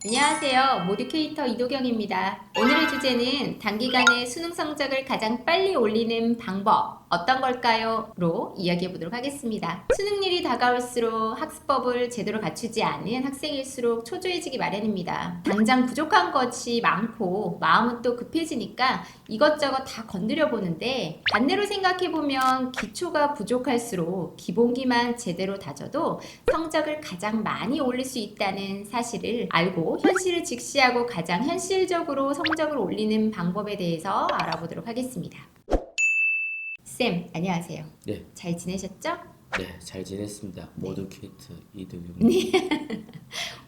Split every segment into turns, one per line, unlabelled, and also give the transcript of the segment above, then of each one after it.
안녕하세요. 모드케이터 이도경입니다. 오늘의 주제는 단기간에 수능 성적을 가장 빨리 올리는 방법 어떤 걸까요? 로 이야기해 보도록 하겠습니다. 수능일이 다가올수록 학습법을 제대로 갖추지 않은 학생일수록 초조해지기 마련입니다. 당장 부족한 것이 많고 마음은 또 급해지니까 이것저것 다 건드려 보는데 반대로 생각해 보면 기초가 부족할수록 기본기만 제대로 다져도 성적을 가장 많이 올릴 수 있다는 사실을 알고 현실을 직시하고 가장 현실적으로 성적을 올리는 방법에 대해서 알아보도록 하겠습니다. 쌤, 안녕하세요.
네,
잘 지내셨죠?
잘 지냈습니다. 모드케이트 이도경.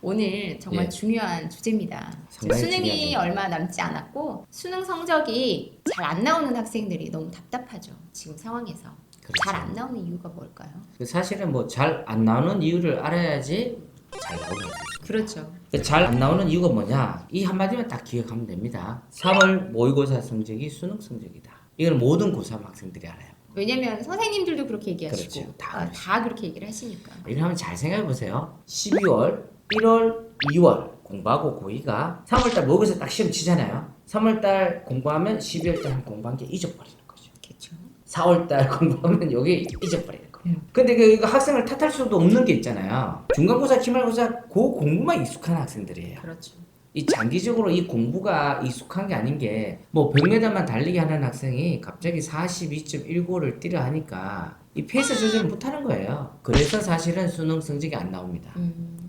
오늘 정말
예.
중요한 주제입니다.
상당히
수능이
중요하죠.
얼마 남지 않았고 수능 성적이 잘 안 나오는 학생들이 너무 답답하죠. 지금 상황에서.
그렇죠.
잘 안 나오는 이유가 뭘까요?
사실은 뭐 잘 안 나오는 이유를 알아야지 잘 나오는 거죠.
그렇죠.
잘 안 나오는 이유가 뭐냐? 이 한마디만 딱 기억하면 됩니다. 3월 모의고사 성적이 수능 성적이다. 이건 모든 고3 학생들이 알아요.
왜냐면 선생님들도 그렇게 얘기하시고
그렇죠.
다 그렇게 얘기를 하시니까.
이러면 잘 생각해 보세요. 12월, 1월, 2월 공부하고 고2가 3월달 모의고사 딱 시험 치잖아요. 3월달 공부하면 12월달 공부한 게 잊어버리는 거죠.
그렇죠.
4월달 공부하면 여기 잊어버리는 거예요. 근데 이거 학생을 탓할 수도 없는 게 있잖아요. 중간고사, 기말고사 그 공부만 익숙한 학생들이에요.
그렇죠.
이 장기적으로 이 공부가 익숙한 게 아닌 게 뭐 100m만 달리기 하는 학생이 갑자기 42.19를 뛰려 하니까 이 페이스 조절을 못하는 거예요. 그래서 사실은 수능 성적이 안 나옵니다.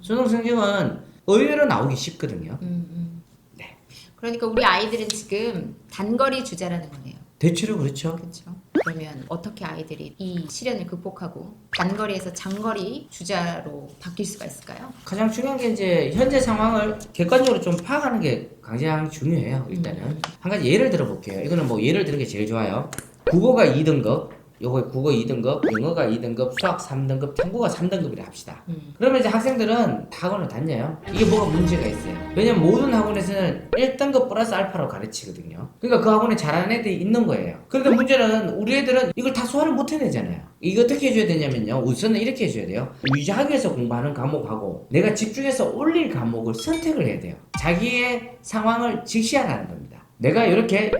수능 성적은 의외로 나오기 쉽거든요. 네.
그러니까 우리 아이들은 지금 단거리 주자라는 거네요.
대체로 그렇죠.
그렇죠. 그러면 어떻게 아이들이 이 시련을 극복하고 단거리에서 장거리 주자로 바뀔 수가 있을까요?
가장 중요한 게 이제 현재 상황을 객관적으로 좀 파악하는 게 가장 중요해요. 일단은 한 가지 예를 들어 볼게요. 이거는 뭐 예를 드는 게 제일 좋아요. 국어가 2등급, 요거 국어 2등급, 영어가 2등급, 수학 3등급, 탐구가 3등급이라 합시다. 그러면 이제 학생들은 다 학원을 다녀요. 이게 뭐가 문제가 있어요. 왜냐면 모든 학원에서는 1등급 플러스 알파로 가르치거든요. 그러니까 그 학원에 잘하는 애들이 있는 거예요. 그런데 문제는 우리 애들은 이걸 다 소화를 못 해내잖아요. 이거 어떻게 해줘야 되냐면요. 우선은 이렇게 해줘야 돼요. 유지하기 위해서 공부하는 과목하고 내가 집중해서 올릴 과목을 선택을 해야 돼요. 자기의 상황을 직시하라는 겁니다. 내가 이렇게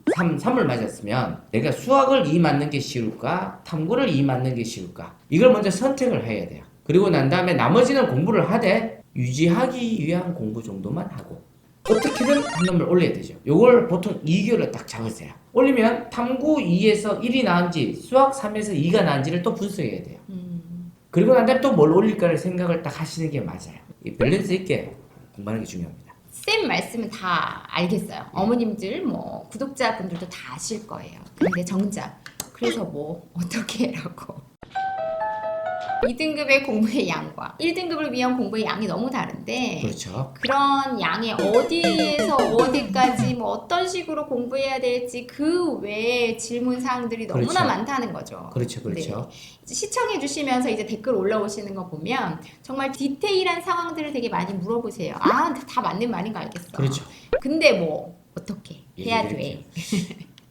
3을 맞았으면 내가 수학을 2 맞는 게 쉬울까? 탐구를 2 맞는 게 쉬울까? 이걸 먼저 선택을 해야 돼요. 그리고 난 다음에 나머지는 공부를 하되 유지하기 위한 공부 정도만 하고 어떻게든 한 놈을 올려야 되죠. 요걸 보통 2개월을 딱 잡으세요. 올리면 탐구 2에서 1이 나은지 수학 3에서 2가 나은지를 또 분석해야 돼요. 그리고 난 다음에 또 뭘 올릴까를 생각을 딱 하시는 게 맞아요. 이 밸런스 있게 공부하는 게 중요합니다.
쌤 말씀은 다 알겠어요. 어머님들 뭐 구독자분들도 다 아실 거예요. 근데 정작 그래서 뭐 어떻게 해라고 2등급의 공부의 양과 1등급을 위한 공부의 양이 너무 다른데
그렇죠.
그런 양이 어디에서 어디까지 뭐 어떤 식으로 공부해야 될지 그 외에 질문 사항들이 너무나
그렇죠.
많다는 거죠.
그렇죠.
네. 시청해 주시면서 이제 댓글 올라오시는 거 보면 정말 디테일한 상황들을 되게 많이 물어보세요. 아, 다 맞는 말인 거 알겠어.
그렇죠.
근데 뭐 어떻게 해야
이렇게.
돼?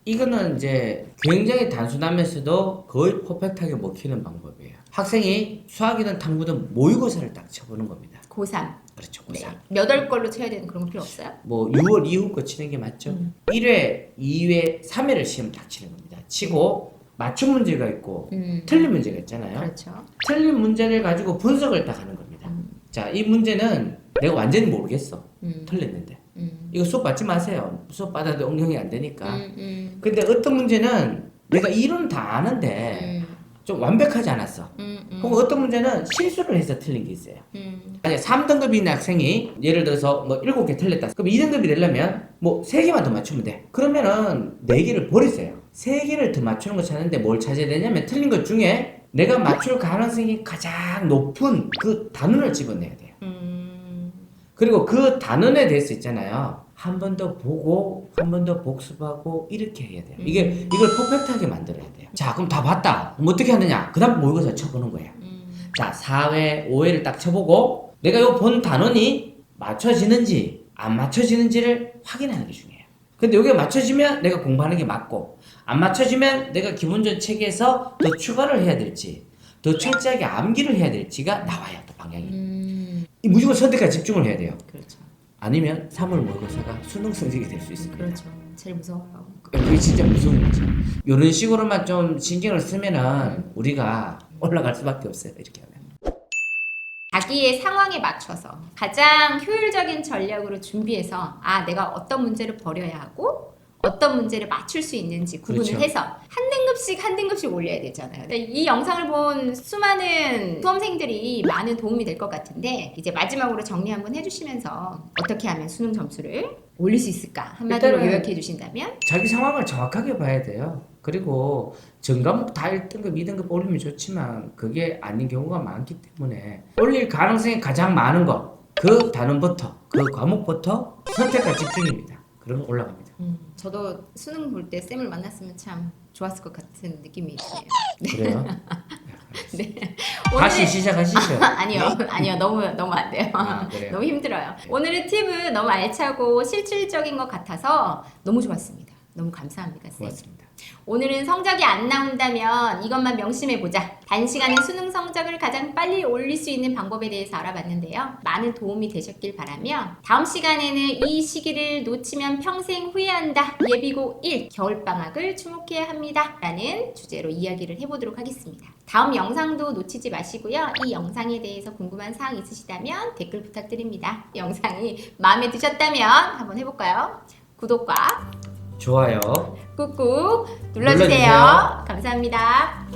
이거는 이제 굉장히 단순하면서도 거의 퍼펙트하게 먹히는 방법이에요. 학생이 수학이든 탐구든 모의고사를 딱 쳐보는 겁니다.
고3.
그렇죠.
네.
고3.
몇 월 걸로 쳐야 되는 그런 거 필요 없어요?
뭐 6월 이후 거 치는 게 맞죠. 1회, 2회, 3회를 시험 딱 치는 겁니다. 치고 맞춤 문제가 있고 틀린 문제가 있잖아요.
그렇죠.
틀린 문제를 가지고 분석을 딱 하는 겁니다. 자, 이 문제는 내가 완전히 모르겠어. 틀렸는데. 이거 수업 받지 마세요. 수업 받아도 응용이 안 되니까. 근데 어떤 문제는 내가 이론 다 아는데 좀 완벽하지 않았어. 혹은 어떤 문제는 실수를 해서 틀린 게 있어요. 만약 3등급인 있는 학생이 예를 들어서 뭐 7개 틀렸다. 그럼 2등급이 되려면 뭐 3개만 더 맞추면 돼. 그러면은 4개를 버리세요. 3개를 더 맞추는 거 찾는데 뭘 찾아야 되냐면 틀린 것 중에 내가 맞출 가능성이 가장 높은 그 단원을 집어내야 돼요. 그리고 그 단원에 대해서 있잖아요. 한 번 더 보고 한 번 더 복습하고 이렇게 해야 돼요. 이걸 퍼펙트하게 만들어야 돼요. 자, 그럼 다 봤다. 그럼 어떻게 하느냐? 그 다음 모의고사 쳐보는 거예요. 자, 4회, 5회를 딱 쳐보고 내가 요 본 단원이 맞춰지는지 안 맞춰지는지를 확인하는 게 중요해요. 근데 여기가 맞춰지면 내가 공부하는 게 맞고 안 맞춰지면 내가 기본적 체계에서 더 추가를 해야 될지 더 철저하게 암기를 해야 될지가 나와요. 또 방향이. 이 무조건 선택과 집중을 해야 돼요.
그렇죠.
아니면 3월 모의고사가 수능 성적이 될 수 있습니다.
그렇죠. 제일 무서워요.
그게 진짜 무서운 거죠. 이런 식으로만 좀 신경을 쓰면은 우리가 올라갈 수밖에 없어요. 이렇게 하면.
자기의 상황에 맞춰서 가장 효율적인 전략으로 준비해서 내가 어떤 문제를 버려야 하고 어떤 문제를 맞출 수 있는지 구분을
그렇죠.
해서 한 등급씩 올려야 되잖아요. 이 영상을 본 수많은 수험생들이 많은 도움이 될 것 같은데 이제 마지막으로 정리 한번 해주시면서 어떻게 하면 수능 점수를 올릴 수 있을까 한마디로
일단은
요약해 주신다면?
자기 상황을 정확하게 봐야 돼요. 그리고 전 과목 다 1등급, 2등급 올리면 좋지만 그게 아닌 경우가 많기 때문에 올릴 가능성이 가장 많은 거, 그 단원부터, 그 과목부터 선택과 집중입니다. 그러면 올라갑니다.
저도 수능 볼 때 쌤을 만났으면 참 좋았을 것 같은 느낌이 드네요.
그래요?
네.
다시
오늘의-
시작하시죠.
아니요. 너무 안 돼요.
그래요?
너무 힘들어요. 오늘의 팁은 너무 알차고 실질적인 것 같아서 너무 좋았습니다. 너무 감사합니다, 쌤.
고맙습니다.
오늘은 성적이 안 나온다면 이것만 명심해보자. 단시간에 수능 성적을 가장 빨리 올릴 수 있는 방법에 대해서 알아봤는데요. 많은 도움이 되셨길 바라며 다음 시간에는 이 시기를 놓치면 평생 후회한다. 예비고 1 겨울방학을 주목해야 합니다. 라는 주제로 이야기를 해보도록 하겠습니다. 다음 영상도 놓치지 마시고요. 이 영상에 대해서 궁금한 사항 있으시다면 댓글 부탁드립니다. 영상이 마음에 드셨다면 한번 해볼까요? 구독과
좋아요.
꾹꾹 눌러주세요.
눌러주세요.
감사합니다.